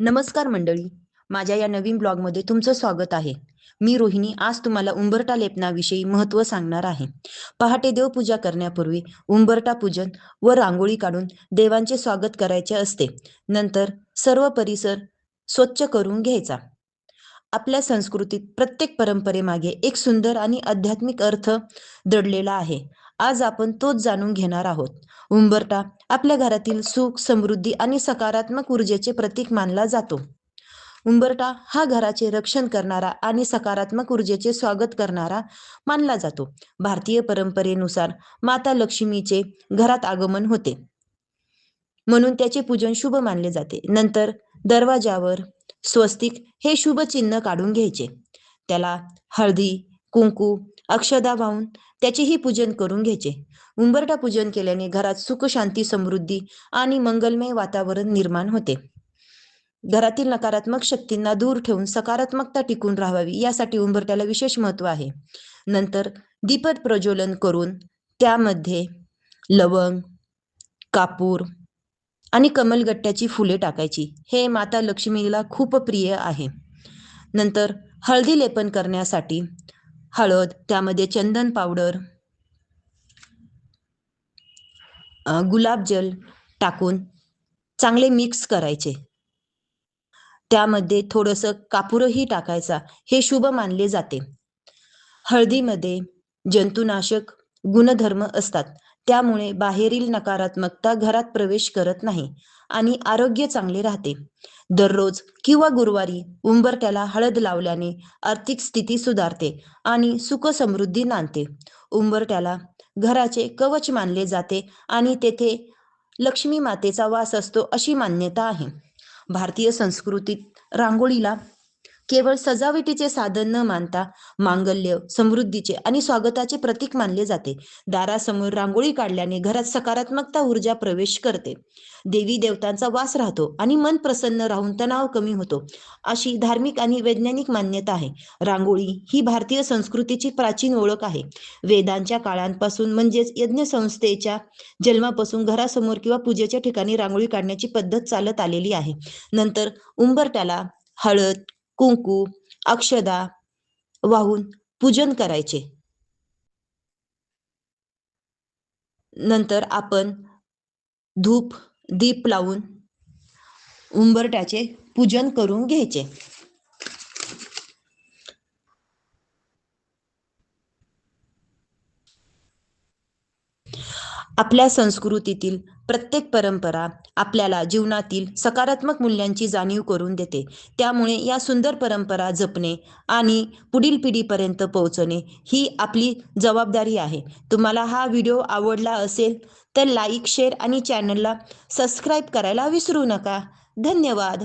नमस्कार मंडळी, माझ्या या नवीन ब्लॉगमध्ये तुमचं स्वागत आहे. मी रोहिणी आज तुम्हाला उंबरठा लेपनाविषयी महत्त्व सांगणार आहे. पहाटे देवपूजा करण्यापूर्वी उंबरठा पूजन व रांगोळी काढून देवांचे स्वागत करायचे असते. नंतर सर्व परिसर स्वच्छ करून घ्यायचा. आपल्या संस्कृतीत प्रत्येक परंपरेमागे एक सुंदर आणि आध्यात्मिक अर्थ दडलेला आहे. आज आपण तोच जाणून घेणार आहोत. उंबरठा आपल्या घरातील सुख, समृद्धी आणि सकारात्मक ऊर्जेचे प्रतीक मानला जातो. उंबरठा हा घराचे रक्षण करणारा आणि सकारात्मक ऊर्जेचे स्वागत करणारा मानला जातो. भारतीय परंपरेनुसार माता लक्ष्मीचे घरात आगमन होते, म्हणून त्याचे पूजन शुभ मानले जाते. नंतर दरवाजावर स्वस्तिक हे शुभ चिन्ह काढून घ्यायचे. त्याला हळदी, कुंकू, अक्षदा वाहून त्याचेही पूजन करून घ्यायचे. उंबरठा पूजन केल्याने घरात सुख, शांती, समृद्धी आणि मंगलमय वातावरण निर्माण होते. घरातील नकारात्मक शक्तींना दूर ठेवून सकारात्मकता टिकून राहावी यासाठी उंबरठ्याला विशेष महत्त्व आहे. नंतर दीपद प्रज्वलन करून त्यामध्ये लवंग, कापूर आणि कमलगट्ट्याची फुले टाकायची. हे माता लक्ष्मीला खूप प्रिय आहे. नंतर हळदी लेपन करण्यासाठी हळद, त्यामध्ये चंदन पावडर, गुलाबजल टाकून चांगले मिक्स करायचे. त्यामध्ये थोडंसं कापूरही टाकायचा. हे शुभ मानले जाते. हळदीमध्ये जंतुनाशक गुणधर्म असतात, त्यामुळे बाहेरील नकारात्मकता घरात प्रवेश करत नाही आणि आरोग्य चांगले राहते. दररोज किंवा गुरुवारी उंबरठ्याला हळद लावल्याने आर्थिक स्थिती सुधारते आणि सुख समृद्धी नांदते. उंबरठ्याला घराचे कवच मानले जाते आणि तेथे लक्ष्मी मातेचा वास असतो अशी मान्यता आहे. भारतीय संस्कृतीत रांगोळीला केवळ सजावटीचे साधन न मानता मांगल्य, समृद्धीचे आणि स्वागताचे प्रतीक मानले जाते. दारासमोर रांगोळी काढल्याने घरात सकारात्मकता ऊर्जा प्रवेश करते. देवी देवतांचा वास राहतो आणि मन प्रसन्न राहून तणाव कमी होतो, अशी धार्मिक आणि वैज्ञानिक मान्यता आहे. रांगोळी ही भारतीय संस्कृतीची प्राचीन ओळख आहे. वेदांच्या काळांपासून म्हणजेच यज्ञसंस्थेच्या जन्मापासून घरासमोर किंवा पूजेच्या ठिकाणी रांगोळी काढण्याची पद्धत चालत आलेली आहे. नंतर उंबरठ्याला हळद, कुंकू, अक्षदा वाहून पूजन करायचे. नंतर आपण धूप, दीप लावून उंबरठ्याचे पूजन करून घ्यायचे. आपल्या संस्कृतीतील प्रत्येक परंपरा आपल्याला जीवनातील सकारात्मक मूल्यांची जाणीव करून देते. त्यामुळे या सुंदर परंपरा जपणे आणि पुढील पिढीपर्यंत पोहोचवणे ही आपली जबाबदारी आहे. तुम्हाला हा व्हिडिओ आवडला असेल तर लाईक, शेअर आणि चॅनलला सबस्क्राईब करायला विसरू नका. धन्यवाद.